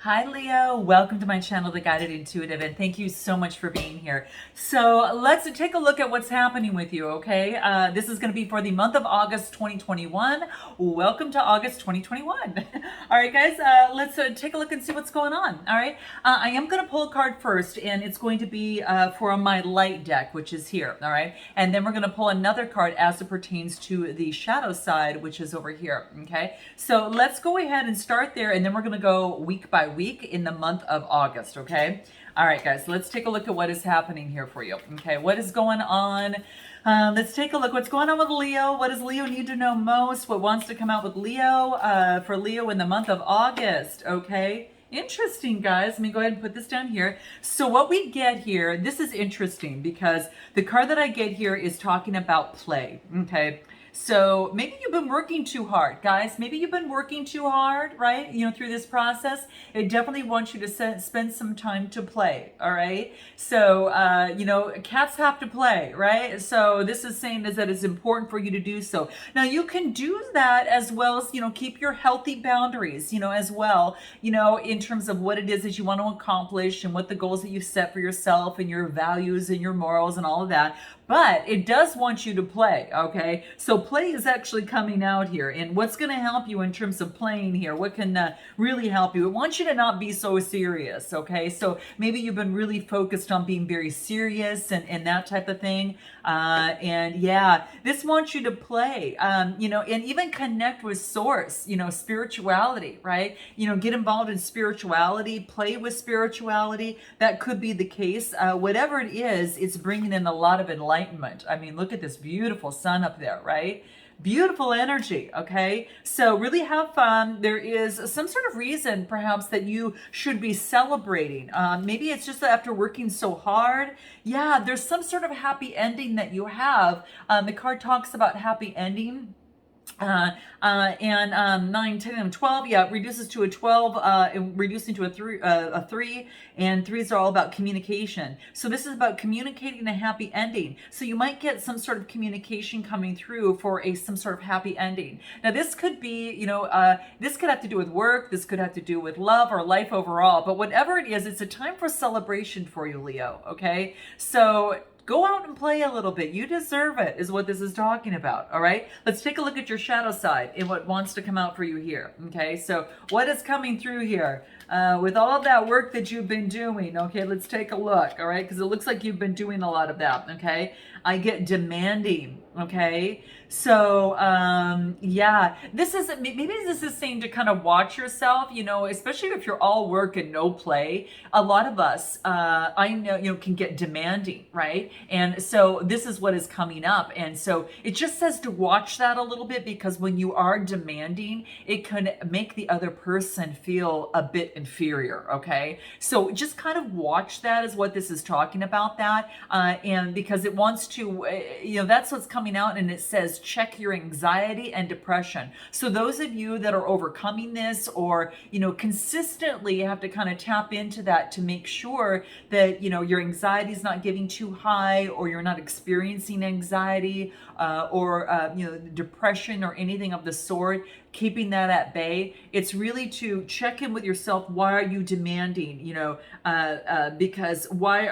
Hi Leo, welcome to my channel, The Guided Intuitive, and thank you so much for being here. So let's take a look at what's happening with you, okay? This is going to be for the month of August 2021. Welcome to August 2021. All right, guys, let's take a look and see what's going on, all right? I am going to pull a card first, and it's going to be for my light deck, which is here, all right? And then we're going to pull another card as it pertains to the shadow side, which is over here, okay? So let's go ahead and start there, and then we're going to go week by week in the month of August, okay? All right, guys, let's take a look at what is happening here for you, okay? What is going on? Let's take a look. What's going on with Leo? What does Leo need to know most? What wants to come out with Leo for Leo in the month of August, okay? Interesting, guys. Let me go ahead and put this down here. So what we get here, this is interesting because the card that I get here is talking about play, okay? So maybe you've been working too hard, guys. Maybe you've been working too hard, right? You know, through this process. It definitely wants you to spend some time to play, all right? So, you know, cats have to play, right? So this is saying is that it's important for you to do so. Now, you can do that as well as, you know, keep your healthy boundaries, you know, as well, you know, in terms of what it is that you want to accomplish and what the goals that you've set for yourself and your values and your morals and all of that. But it does want you to play, okay? So play is actually coming out here. And what's going to help you in terms of playing here? What can really help you? It wants you to not be so serious, okay? So maybe you've been really focused on being very serious and that type of thing. And yeah, this wants you to play, you know, and even connect with source, you know, spirituality, right? You know, get involved in spirituality, play with spirituality. That could be the case. Whatever it is, it's bringing in a lot of enlightenment. I mean, look at this beautiful sun up there, right? Beautiful energy, okay? So really have fun. There is some sort of reason perhaps that you should be celebrating. Maybe it's just that after working so hard, yeah, there's some sort of happy ending that you have. The card talks about happy ending. And 9, 10, and 12, yeah, it reduces to a 12, reducing to a 3, and 3s are all about communication. So this is about communicating a happy ending. So you might get some sort of communication coming through for some sort of happy ending. Now this could be, you know, this could have to do with work, this could have to do with love or life overall, but whatever it is, it's a time for celebration for you, Leo, okay? So go out and play a little bit. You deserve it, is what this is talking about, all right? Let's take a look at your shadow side and what wants to come out for you here, okay? So what is coming through here? With all of that work that you've been doing, okay, let's take a look, all right? Because it looks like you've been doing a lot of that, okay? I get demanding, okay? So, yeah, maybe this is saying to kind of watch yourself, you know, especially if you're all work and no play. A lot of us, I know, you know, can get demanding, right? And so this is what is coming up. And so it just says to watch that a little bit, because when you are demanding, it can make the other person feel a bit inferior, okay? So just kind of watch that is what this is talking about, that. And because it wants to, you know, that's what's coming out, and it says check your anxiety and depression. So those of you that are overcoming this, or, you know, consistently have to kind of tap into that to make sure that, you know, your anxiety is not getting too high, or you're not experiencing anxiety, or, you know, depression or anything of the sort, keeping that at bay. It's really to check in with yourself. Why are you demanding? You know, because why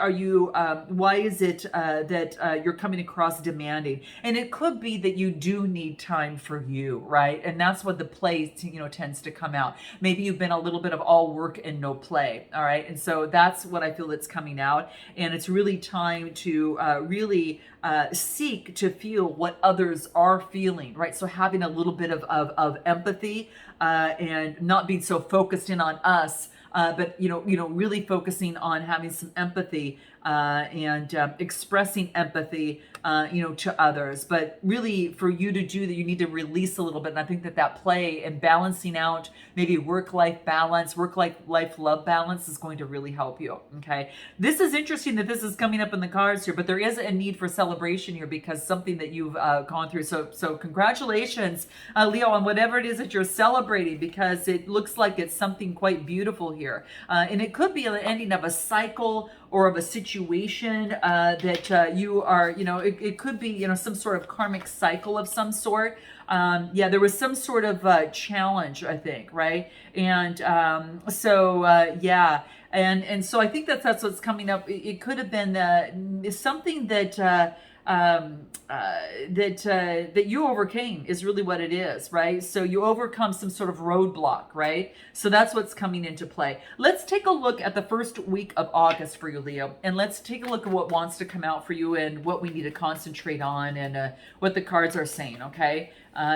is it that you're coming across demanding? And it could be that you do need time for you, right? And that's what the play, you know, tends to come out. Maybe you've been a little bit of all work and no play, all right? And so that's what I feel that's coming out. And it's really time to really seek to feel what others are feeling, right? So having a little bit of empathy, and not being so focused in on us, but you know, really focusing on having some empathy, and expressing empathy, you know, to others. But really, for you to do that, you need to release a little bit. And I think that play and balancing out maybe work-life balance, work-life love balance is going to really help you, okay? This is interesting that this is coming up in the cards here, but there is a need for celebration here because something that you've gone through. So congratulations, Leo, on whatever it is that you're celebrating. celebrating because it looks like it's something quite beautiful here. And it could be the ending of a cycle or of a situation that you are, it could be, some sort of karmic cycle of some sort. Yeah, there was some sort of challenge, I think, right? And yeah. And so I think that's what's coming up. It could have been something that that you overcame is really what it is, right? So you overcome some sort of roadblock, right? So that's what's coming into play. Let's take a look at the first week of August for you, Leo, and let's take a look at what wants to come out for you and what we need to concentrate on and what the cards are saying. Okay,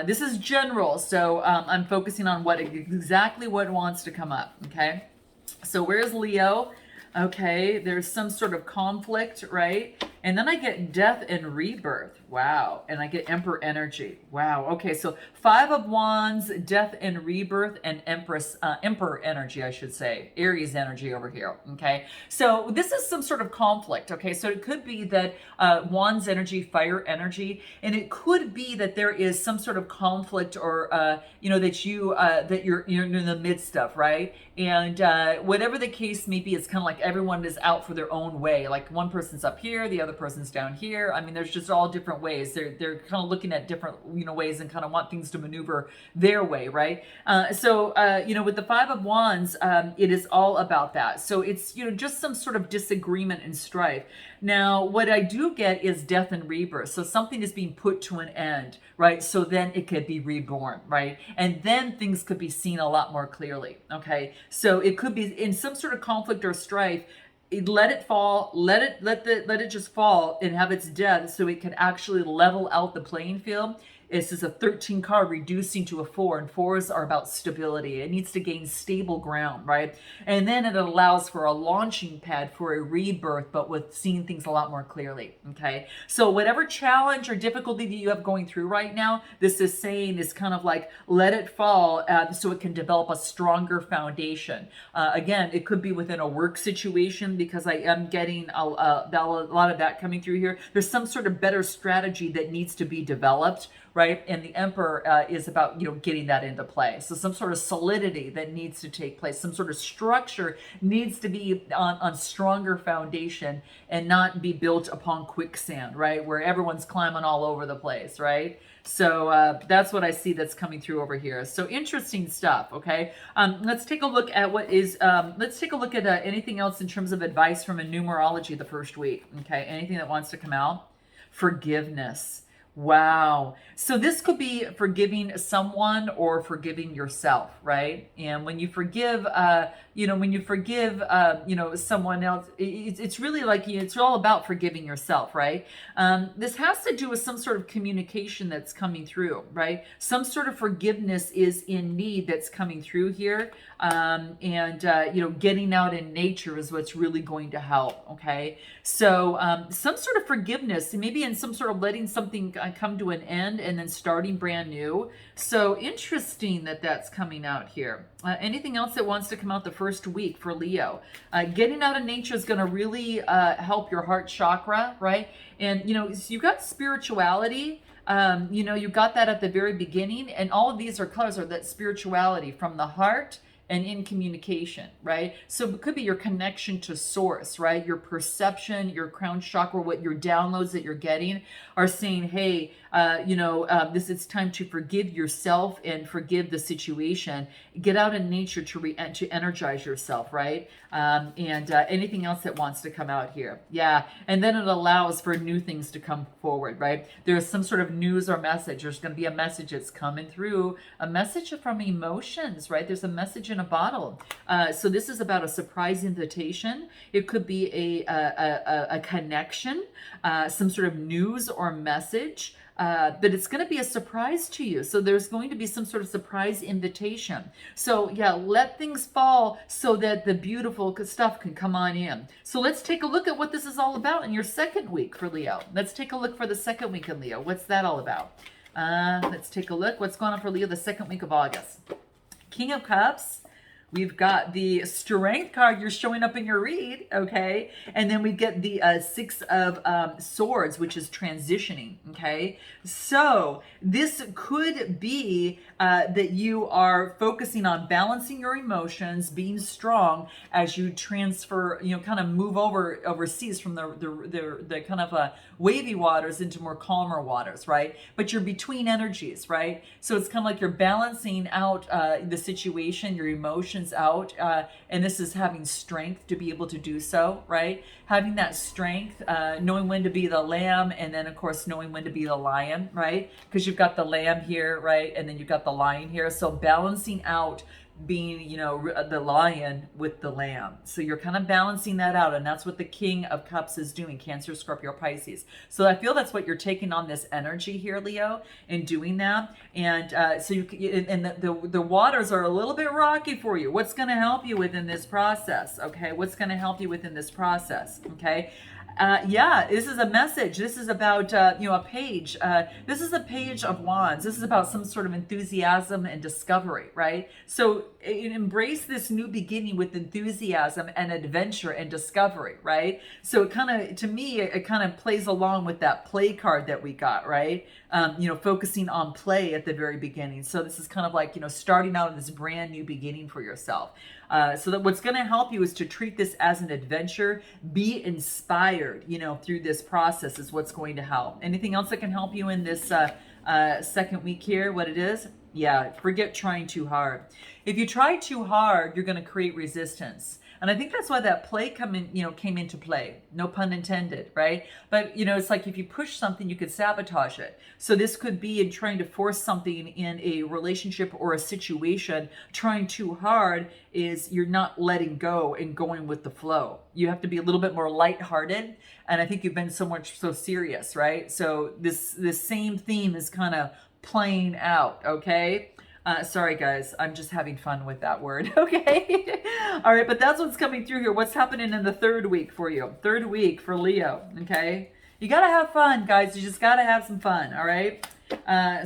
this is general, so I'm focusing on exactly what wants to come up. Okay, so where's Leo? Okay, there's some sort of conflict, right? And then I get death and rebirth. Wow. And I get Emperor energy. Wow. Okay, so 5 of Wands, death and rebirth, and Emperor energy, I should say. Aries energy over here. Okay, so this is some sort of conflict. Okay, so it could be that Wands energy, fire energy, and it could be that there is some sort of conflict or that you're in the midst of, right? And whatever the case may be, it's kind of like everyone is out for their own way. Like one person's up here, the other person's down here. I mean, there's just all different ways. They're kind of looking at different ways and kind of want things to maneuver their way, right? So with the 5 of Wands, it is all about that. So it's just some sort of disagreement and strife. Now, what I do get is death and rebirth. So something is being put to an end, right? So then it could be reborn, right? And then things could be seen a lot more clearly, okay? So it could be in some sort of conflict or strife. Let it fall, let it just fall and have its death so it can actually level out the playing field. This is a 13 card reducing to a 4, and 4s are about stability. It needs to gain stable ground, right? And then it allows for a launching pad for a rebirth, but with seeing things a lot more clearly, okay? So whatever challenge or difficulty that you have going through right now, this is saying is kind of like, let it fall so it can develop a stronger foundation. Again, it could be within a work situation because I am getting a lot of that coming through here. There's some sort of better strategy that needs to be developed, right? And the Emperor is about, getting that into play. So some sort of solidity that needs to take place, some sort of structure needs to be on stronger foundation and not be built upon quicksand, right? Where everyone's climbing all over the place, right? So that's what I see that's coming through over here. So interesting stuff, okay? Let's take a look at let's take a look at anything else in terms of advice from a numerology the first week, okay? Anything that wants to come out? Forgiveness. Wow. So this could be forgiving someone or forgiving yourself, right? And when you forgive, someone else, it's really like it's all about forgiving yourself, right? This has to do with some sort of communication that's coming through, right? Some sort of forgiveness is in need that's coming through here. Getting out in nature is what's really going to help, okay? So some sort of forgiveness, maybe in some sort of letting something come to an end and then starting brand new. So interesting that that's coming out here. Anything else that wants to come out the first week for Leo? Getting out of nature is going to really help your heart chakra, right? And, you've got spirituality. You got that at the very beginning. And all of these colors are that spirituality from the heart and in communication, right? So it could be your connection to source, right? Your perception, your crown chakra, what your downloads that you're getting are saying, hey, it's time to forgive yourself and forgive the situation. Get out in nature to energize yourself, right? Anything else that wants to come out here. Yeah, and then it allows for new things to come forward, right? There's some sort of news or message. There's going to be a message that's coming through, a message from emotions, right? There's a message in a bottle. So this is about a surprise invitation. It could be a connection, some sort of news or message. But it's going to be a surprise to you. So there's going to be some sort of surprise invitation. So yeah, let things fall so that the beautiful stuff can come on in. So let's take a look at what this is all about in your second week for Leo. Let's take a look for the second week in Leo. What's that all about? Let's take a look. What's going on for Leo the second week of August? King of Cups. We've got the Strength card. You're showing up in your read, okay? And then we get the Six of Swords, which is transitioning, okay? So this could be that you are focusing on balancing your emotions, being strong as you transfer, kind of move overseas from the kind of wavy waters into more calmer waters, right? But you're between energies, right? So it's kind of like you're balancing out the situation, your emotions out, and this is having strength to be able to do so, right? Having that strength, knowing when to be the lamb, and then of course knowing when to be the lion, right? Because you've got the lamb here, right? And then you've got the lion here. So balancing out being, the lion with the lamb. So you're kind of balancing that out. And that's what the King of Cups is doing, Cancer, Scorpio, Pisces. So I feel that's what you're taking on, this energy here, Leo, in doing that. And so the waters are a little bit rocky for you. What's going to help you within this process? Okay. What's going to help you within this process? Okay. This is a message. This is about, a page. This is a page of wands. This is about some sort of enthusiasm and discovery, right? So embrace this new beginning with enthusiasm and adventure and discovery, right? So it kind of, to me, it kind of plays along with that play card that we got, right? Focusing on play at the very beginning. So this is kind of like, starting out in this brand new beginning for yourself. So that what's going to help you is to treat this as an adventure, be inspired, through this process is what's going to help. Anything else that can help you in this second week here, what it is? Yeah, forget trying too hard. If you try too hard, you're going to create resistance. And I think that's why that play came into play. No pun intended, right? But, it's like if you push something, you could sabotage it. So this could be in trying to force something in a relationship or a situation. Trying too hard is you're not letting go and going with the flow. You have to be a little bit more lighthearted. And I think you've been so serious, right? So this same theme is kind of playing out, okay? Sorry, guys. I'm just having fun with that word. Okay. All right. But that's what's coming through here. What's happening in the third week for you? Third week for Leo. Okay. You got to have fun, guys. You just got to have some fun. All right.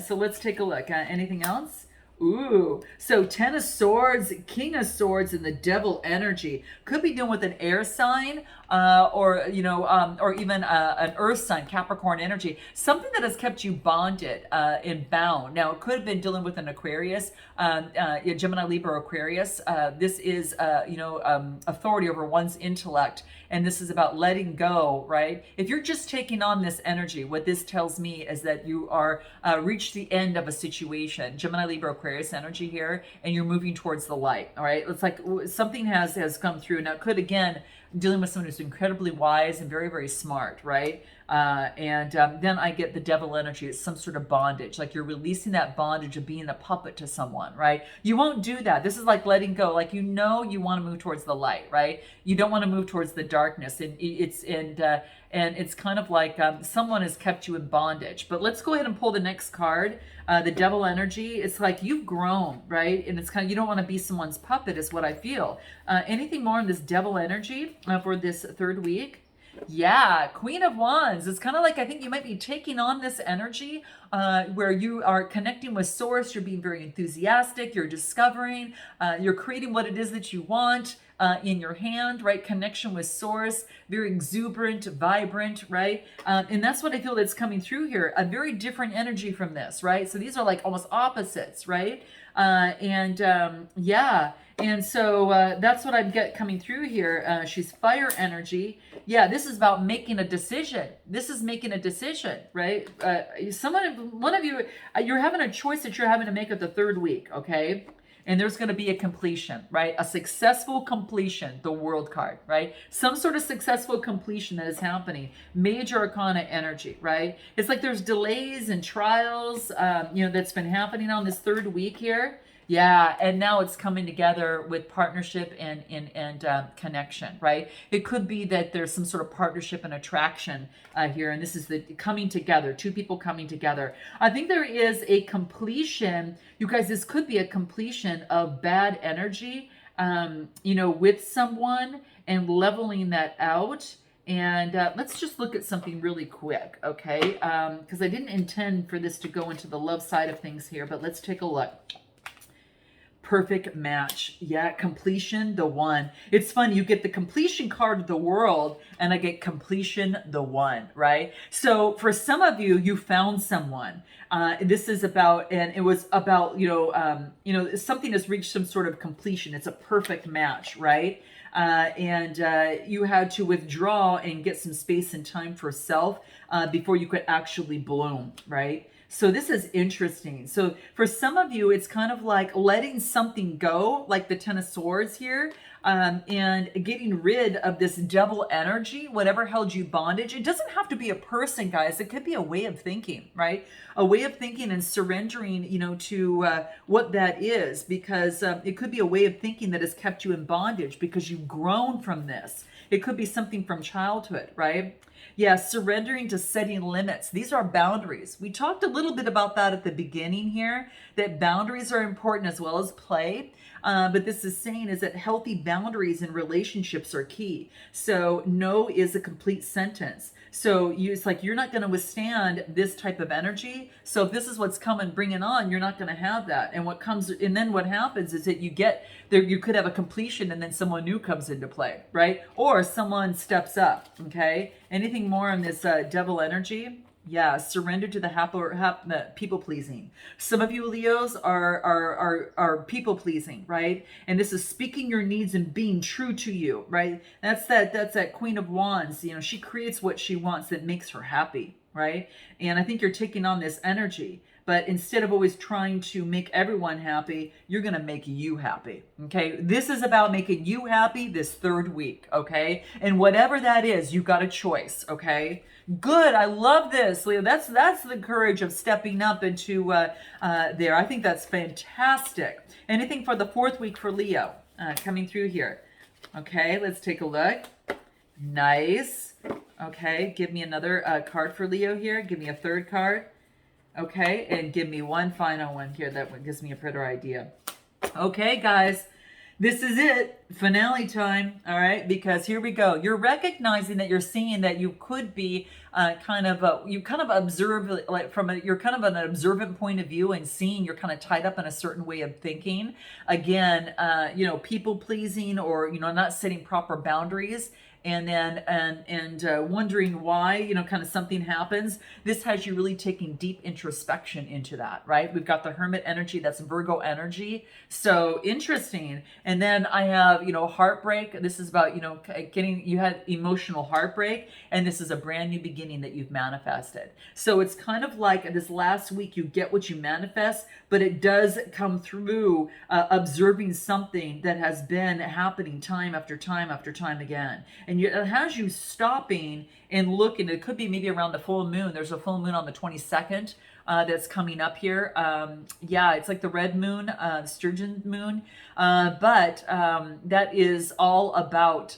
So let's take a look. Anything else? Ooh, so Ten of Swords, King of Swords, and the Devil energy could be dealing with an air sign, or even an Earth sign, Capricorn energy, something that has kept you bonded and bound. Now, it could have been dealing with an Aquarius, Gemini, Libra, Aquarius. This is authority over one's intellect, and this is about letting go. Right? If you're just taking on this energy, what this tells me is that you are reached the end of a situation. Gemini, Libra, Aquarius energy here, and you're moving towards the light. All right, it's like something has come through. Now, it could, again, dealing with someone who's incredibly wise and very, very smart, right? Then I get the Devil energy. It's some sort of bondage, like you're releasing that bondage of being a puppet to someone, right? You won't do that. This is like letting go. Like, you want to move towards the light, right? You don't want to move towards the darkness, and it's kind of like someone has kept you in bondage. But let's go ahead and pull the next card. The Devil energy. It's like you've grown, right? And it's kind of, you don't want to be someone's puppet, is what I feel. Anything more on this Devil energy for this third week? Yeah, Queen of Wands. It's kind of like, I think you might be taking on this energy where you are connecting with Source. You're being very enthusiastic. You're discovering. You're creating what it is that you want in your hand, right? Connection with Source. Very exuberant, vibrant, right? And that's what I feel that's coming through here. A very different energy from this, right? So these are like almost opposites, right? And so that's what I get coming through here. She's fire energy. Yeah, this is about making a decision. This is making a decision, right? One of you, you're having a choice that you're having to make at the third week, okay? And there's going to be a completion, right? A successful completion, the World card, right? Some sort of successful completion that is happening. Major Arcana energy, right? It's like there's delays and trials, that's been happening on this third week here. Yeah, and now it's coming together with partnership and connection, right? It could be that there's some sort of partnership and attraction here, and this is the coming together, two people coming together. I think there is a completion. You guys, this could be a completion of bad energy, with someone and leveling that out. And let's just look at something really quick, okay? Because I didn't intend for this to go into the love side of things here, but let's take a look. Perfect match. Yeah, completion, the one. It's fun. You get the completion card of the world, and I get completion, the one, right? So for some of you, you found someone. This is about, and it was about, something has reached some sort of completion. It's a perfect match, right? And you had to withdraw and get some space and time for self before you could actually bloom, right? So this is interesting. So for some of you, it's kind of like letting something go, like the Ten of Swords here, and getting rid of this devil energy, whatever held you bondage. It doesn't have to be a person, guys. It could be a way of thinking, right? A way of thinking and surrendering, to what that is, because it could be a way of thinking that has kept you in bondage because you've grown from this. It could be something from childhood, right? Yeah, surrendering to setting limits. These are boundaries. We talked a little bit about that at the beginning here, that boundaries are important as well as play. But this is saying is that healthy boundaries in relationships are key. So no is a complete sentence. So it's like you're not going to withstand this type of energy. So if this is what's coming, bring it on. You're not going to have that. And then what happens is that you get there. You could have a completion, and then someone new comes into play, right? Or someone steps up. Okay. Anything more on this devil energy? Yeah, surrender to the people pleasing. Some of you Leos are people pleasing, right? And this is speaking your needs and being true to you, right? That's that Queen of Wands. She creates what she wants that makes her happy, right? And I think you're taking on this energy. But instead of always trying to make everyone happy, you're going to make you happy. Okay. This is about making you happy this third week. Okay. And whatever that is, you got a choice. Okay. Good. I love this, Leo. That's the courage of stepping up into there. I think that's fantastic. Anything for the fourth week for Leo coming through here? Okay. Let's take a look. Nice. Okay. Give me another card for Leo here. Give me a third card. Okay, and give me one final one here. That one gives me a better idea. Okay, guys, this is it. Finale time, all right? Because here we go. You're recognizing that you're seeing that you could be you kind of observe, like you're kind of an observant point of view and seeing you're kind of tied up in a certain way of thinking. Again, people pleasing or, not setting proper boundaries. And then wondering why, kind of something happens. This has you really taking deep introspection into that, right? We've got the Hermit energy, that's Virgo energy. So interesting. And then I have, heartbreak. This is about, you had emotional heartbreak, and this is a brand new beginning that you've manifested. So it's kind of like this last week, you get what you manifest, but it does come through observing something that has been happening time after time after time again. And it has you stopping and looking. It could be maybe around the full moon. There's a full moon on the 22nd that's coming up here. It's like the red moon, sturgeon moon. But that is all about,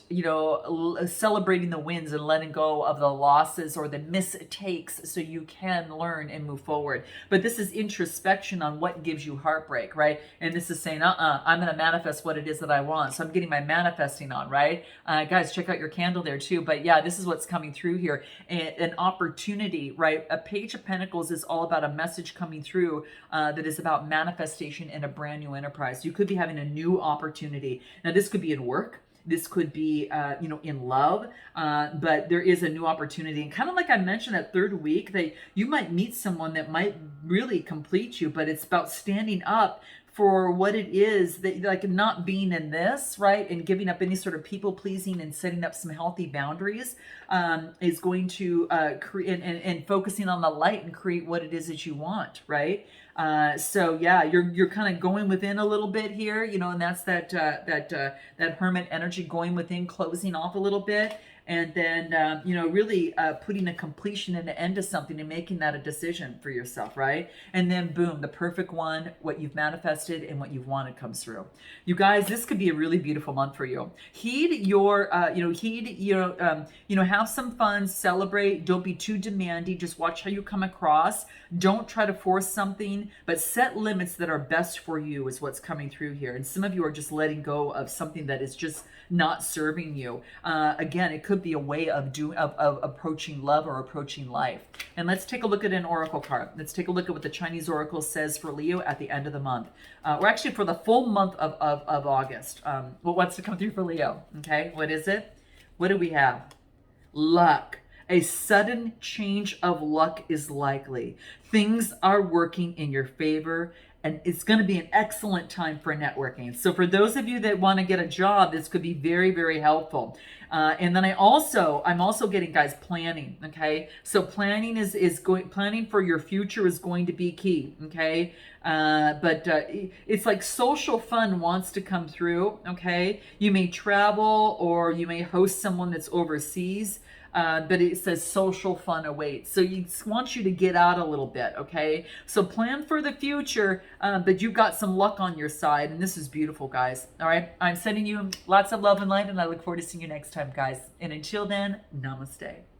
celebrating the wins and letting go of the losses or the mistakes so you can learn and move forward. But this is introspection on what gives you heartbreak, right? And this is saying, I'm going to manifest what it is that I want. So I'm getting my manifesting on, right? Guys, check out your candle there too. But yeah, this is what's coming through here. An opportunity, right? A Page of Pentacles is all about a message coming through that is about manifestation in a brand new enterprise. You could be having a new opportunity. Now, this could be in work. This could be, in love, but there is a new opportunity. And kind of like I mentioned that third week, that you might meet someone that might really complete you, but it's about standing up for what it is that, like, not being in this, right? And giving up any sort of people pleasing and setting up some healthy boundaries is going to create and focusing on the light and create what it is that you want, right? So yeah, you're kind of going within a little bit here, and that's that Hermit energy, going within, closing off a little bit. And then, really putting a completion and an end to something and making that a decision for yourself, right? And then boom, the perfect one, what you've manifested and what you've wanted comes through. You guys, this could be a really beautiful month for you. Heed your, have some fun, celebrate. Don't be too demanding. Just watch how you come across. Don't try to force something, but set limits that are best for you is what's coming through here. And some of you are just letting go of something that is just not serving you. Again, it could could be a way of approaching love or approaching life. And let's take a look at an oracle card. Let's take a look at what the Chinese oracle says for Leo at the end of the month, or actually for the full month of August. What wants to come through for Leo? Okay, what is it? What do we have? Luck. A sudden change of luck is likely. Things are working in your favor, and it's going to be an excellent time for networking. So for those of you that want to get a job, this could be very, very helpful. And then I'm also getting, guys, planning. Okay, so planning planning for your future is going to be key. Okay, but it's like social fun wants to come through. Okay, you may travel or you may host someone that's overseas. But it says social fun awaits. So he wants you to get out a little bit, okay? So plan for the future, but you've got some luck on your side, and this is beautiful, guys. All right? I'm sending you lots of love and light, and I look forward to seeing you next time, guys. And until then, namaste.